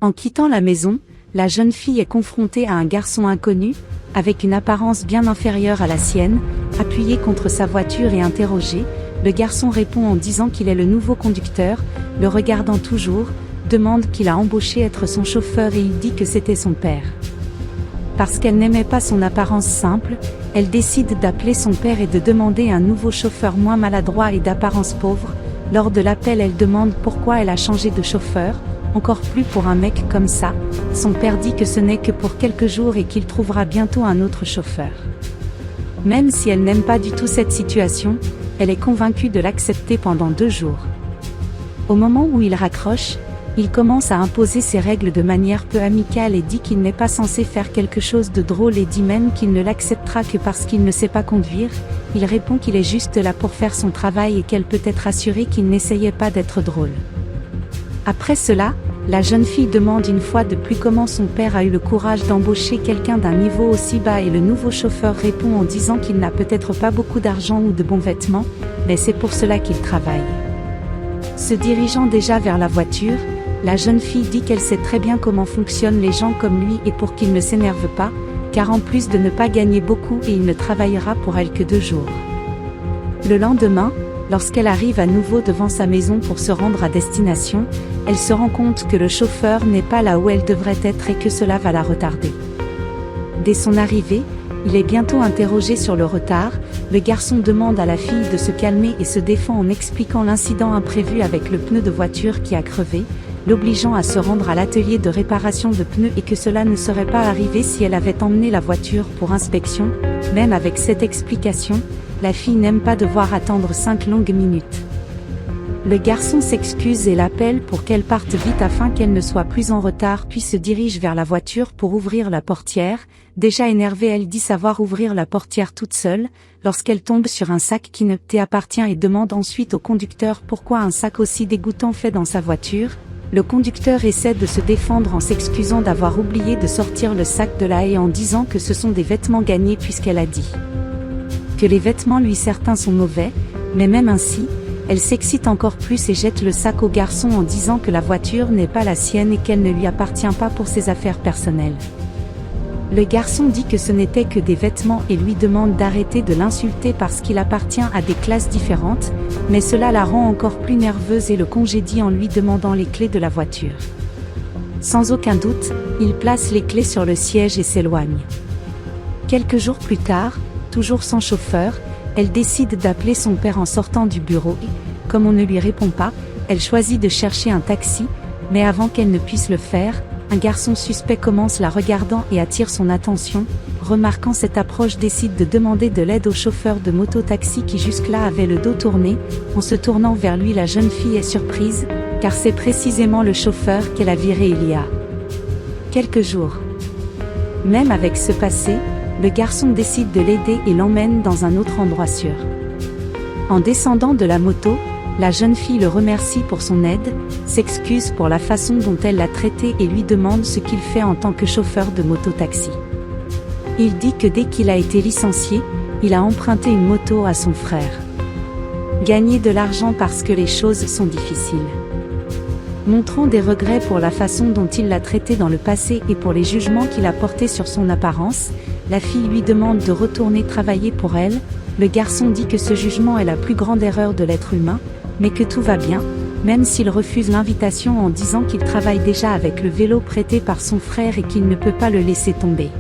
En quittant la maison, la jeune fille est confrontée à un garçon inconnu, avec une apparence bien inférieure à la sienne, appuyé contre sa voiture et interrogé. Le garçon répond en disant qu'il est le nouveau conducteur, le regardant toujours, demande qu'il a embauché être son chauffeur et il dit que c'était son père. Parce qu'elle n'aimait pas son apparence simple, elle décide d'appeler son père et de demander un nouveau chauffeur moins maladroit et d'apparence pauvre. Lors de l'appel, elle demande pourquoi elle a changé de chauffeur, encore plus pour un mec comme ça. Son père dit que ce n'est que pour quelques jours et qu'il trouvera bientôt un autre chauffeur. Même si elle n'aime pas du tout cette situation, elle est convaincue de l'accepter pendant 2 jours. Au moment où il raccroche, il commence à imposer ses règles de manière peu amicale et dit qu'il n'est pas censé faire quelque chose de drôle et dit même qu'il ne l'acceptera que parce qu'il ne sait pas conduire. Il répond qu'il est juste là pour faire son travail et qu'elle peut être assurée qu'il n'essayait pas d'être drôle. Après cela, la jeune fille demande une fois de plus comment son père a eu le courage d'embaucher quelqu'un d'un niveau aussi bas et le nouveau chauffeur répond en disant qu'il n'a peut-être pas beaucoup d'argent ou de bons vêtements, mais c'est pour cela qu'il travaille. Se dirigeant déjà vers la voiture, la jeune fille dit qu'elle sait très bien comment fonctionnent les gens comme lui et pour qu'il ne s'énerve pas, car en plus de ne pas gagner beaucoup et il ne travaillera pour elle que 2 jours. Le lendemain, lorsqu'elle arrive à nouveau devant sa maison pour se rendre à destination, elle se rend compte que le chauffeur n'est pas là où elle devrait être et que cela va la retarder. Dès son arrivée, il est bientôt interrogé sur le retard. Le garçon demande à la fille de se calmer et se défend en expliquant l'incident imprévu avec le pneu de voiture qui a crevé, l'obligeant à se rendre à l'atelier de réparation de pneus et que cela ne serait pas arrivé si elle avait emmené la voiture pour inspection. Même avec cette explication, la fille n'aime pas devoir attendre 5 longues minutes. Le garçon s'excuse et l'appelle pour qu'elle parte vite afin qu'elle ne soit plus en retard puis se dirige vers la voiture pour ouvrir la portière. Déjà énervée, elle dit savoir ouvrir la portière toute seule, lorsqu'elle tombe sur un sac qui ne lui appartient et demande ensuite au conducteur pourquoi un sac aussi dégoûtant fait dans sa voiture. Le conducteur essaie de se défendre en s'excusant d'avoir oublié de sortir le sac de la haie en disant que ce sont des vêtements gagnés puisqu'elle a dit que les vêtements lui certains sont mauvais, mais même ainsi, elle s'excite encore plus et jette le sac au garçon en disant que la voiture n'est pas la sienne et qu'elle ne lui appartient pas pour ses affaires personnelles. Le garçon dit que ce n'était que des vêtements et lui demande d'arrêter de l'insulter parce qu'il appartient à des classes différentes, mais cela la rend encore plus nerveuse et le congédie en lui demandant les clés de la voiture. Sans aucun doute, il place les clés sur le siège et s'éloigne. Quelques jours plus tard, toujours sans chauffeur, elle décide d'appeler son père en sortant du bureau et, comme on ne lui répond pas, elle choisit de chercher un taxi, mais avant qu'elle ne puisse le faire, un garçon suspect commence la regardant et attire son attention. Remarquant cette approche, décide de demander de l'aide au chauffeur de moto-taxi qui jusque-là avait le dos tourné. En se tournant vers lui, la jeune fille est surprise, car c'est précisément le chauffeur qu'elle a viré il y a quelques jours. Même avec ce passé, le garçon décide de l'aider et l'emmène dans un autre endroit sûr. En descendant de la moto, la jeune fille le remercie pour son aide, s'excuse pour la façon dont elle l'a traité et lui demande ce qu'il fait en tant que chauffeur de moto-taxi. Il dit que dès qu'il a été licencié, il a emprunté une moto à son frère. Gagner de l'argent parce que les choses sont difficiles. Montrant des regrets pour la façon dont il l'a traité dans le passé et pour les jugements qu'il a portés sur son apparence, la fille lui demande de retourner travailler pour elle. Le garçon dit que ce jugement est la plus grande erreur de l'être humain, mais que tout va bien, même s'il refuse l'invitation en disant qu'il travaille déjà avec le vélo prêté par son frère et qu'il ne peut pas le laisser tomber.